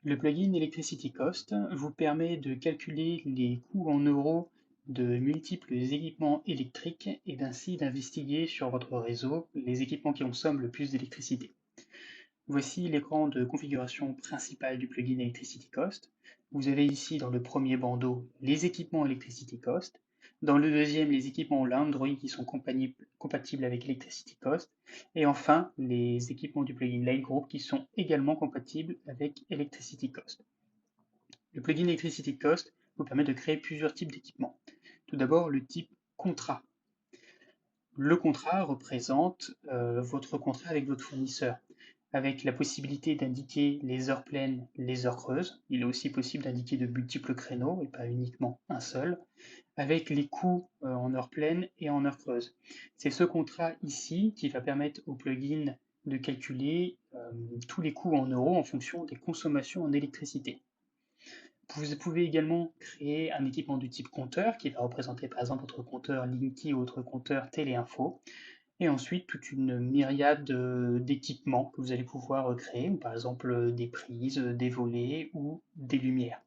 Le plugin Electricity Cost vous permet de calculer les coûts en euros de multiples équipements électriques et ainsi d'investiguer sur votre réseau les équipements qui consomment le plus d'électricité. Voici l'écran de configuration principal du plugin Electricity Cost. Vous avez ici dans le premier bandeau les équipements Electricity Cost, dans le deuxième les équipements Landry qui sont compatibles avec Electricity Cost, et enfin les équipements du plugin Lightgroup qui sont également compatibles avec Electricity Cost. Le plugin Electricity Cost vous permet de créer plusieurs types d'équipements. Tout d'abord le type contrat. Le contrat représente votre contrat avec votre fournisseur, avec la possibilité d'indiquer les heures pleines, les heures creuses. Il est aussi possible d'indiquer de multiples créneaux et pas uniquement un seul, avec les coûts en heures pleines et en heures creuses. C'est ce contrat ici qui va permettre au plugin de calculer tous les coûts en euros en fonction des consommations en électricité. Vous pouvez également créer un équipement du type compteur qui va représenter par exemple votre compteur Linky ou votre compteur Téléinfo, et ensuite toute une myriade d'équipements que vous allez pouvoir créer, par exemple des prises, des volets ou des lumières.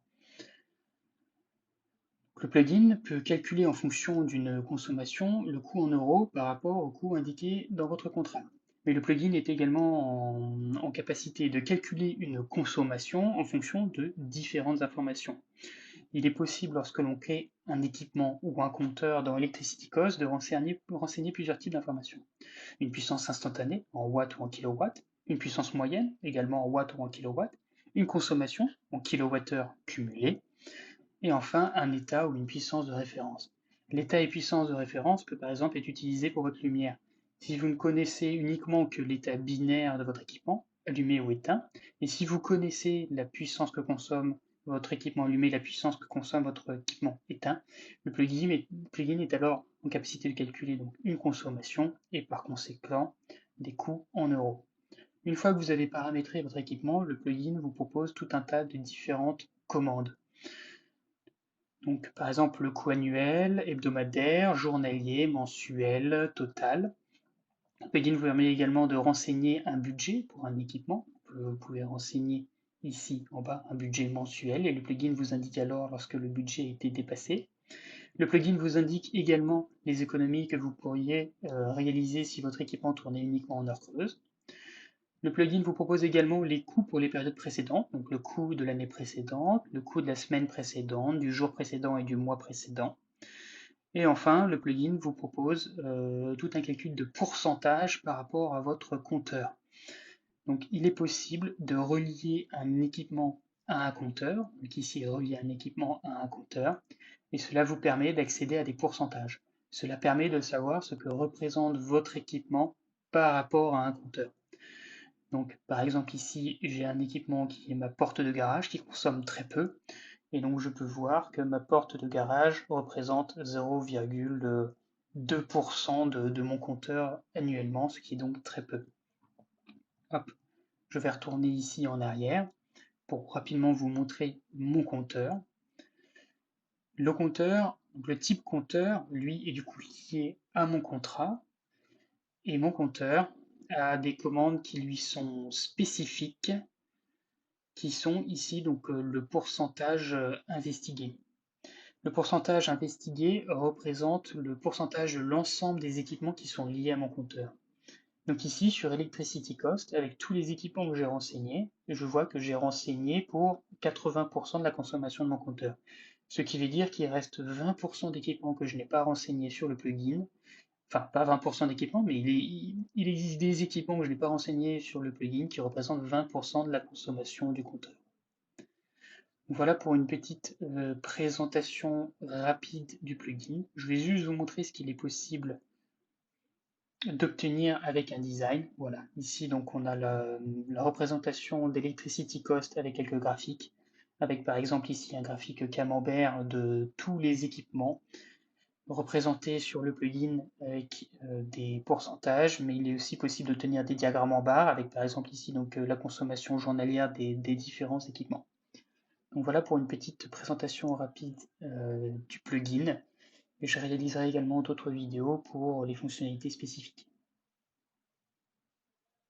Le plugin peut calculer en fonction d'une consommation le coût en euros par rapport au coût indiqué dans votre contrat. Mais le plugin est également en capacité de calculer une consommation en fonction de différentes informations. Il est possible, lorsque l'on crée un équipement ou un compteur dans Electricity Cost, de renseigner plusieurs types d'informations. Une puissance instantanée, en watts ou en kilowatts, une puissance moyenne, également en watts ou en kilowatts, une consommation, en kilowattheures cumulée, et enfin un état ou une puissance de référence. L'état et puissance de référence peut par exemple être utilisé pour votre lumière. Si vous ne connaissez uniquement que l'état binaire de votre équipement, allumé ou éteint, et si vous connaissez la puissance que consomme votre équipement allumé, la puissance que consomme votre équipement éteint, le plugin est alors en capacité de calculer donc une consommation et par conséquent des coûts en euros. Une fois que vous avez paramétré votre équipement, le plugin vous propose tout un tas de différentes commandes. Donc, par exemple, le coût annuel, hebdomadaire, journalier, mensuel, total. Le plugin vous permet également de renseigner un budget pour un équipement. Vous pouvez renseigner ici en bas un budget mensuel et le plugin vous indique alors lorsque le budget a été dépassé. Le plugin vous indique également les économies que vous pourriez réaliser si votre équipement tournait uniquement en heures creuses. Le plugin vous propose également les coûts pour les périodes précédentes, donc le coût de l'année précédente, le coût de la semaine précédente, du jour précédent et du mois précédent. Et enfin, le plugin vous propose tout un calcul de pourcentage par rapport à votre compteur. Donc il est possible de relier un équipement à un compteur, donc ici relier un équipement à un compteur, et cela vous permet d'accéder à des pourcentages. Cela permet de savoir ce que représente votre équipement par rapport à un compteur. Donc par exemple ici j'ai un équipement qui est ma porte de garage qui consomme très peu, et donc je peux voir que ma porte de garage représente 0,2% de mon compteur annuellement, ce qui est donc très peu. Hop, je vais retourner ici en arrière pour rapidement vous montrer mon compteur. Le compteur, donc le type compteur, lui, est du coup lié à mon contrat, et mon compteur a des commandes qui lui sont spécifiques, qui sont ici donc le pourcentage investigué. Le pourcentage investigué représente le pourcentage de l'ensemble des équipements qui sont liés à mon compteur. Donc ici, sur Electricity Cost, avec tous les équipements que j'ai renseignés, je vois que j'ai renseigné pour 80% de la consommation de mon compteur. Ce qui veut dire qu'il reste 20% d'équipements que je n'ai pas renseignés sur le plugin. Enfin, pas 20% d'équipements, mais il existe des équipements que je n'ai pas renseignés sur le plugin qui représentent 20% de la consommation du compteur. Voilà pour une petite présentation rapide du plugin. Je vais juste vous montrer ce qu'il est possible d'obtenir avec un design. Voilà, ici donc on a la représentation d'Electricity Cost avec quelques graphiques, avec par exemple ici un graphique camembert de tous les équipements représentés sur le plugin avec des pourcentages, mais il est aussi possible d'obtenir des diagrammes en barre avec par exemple ici donc la consommation journalière des différents équipements. Donc voilà pour une petite présentation rapide du plugin, et je réaliserai également d'autres vidéos pour les fonctionnalités spécifiques.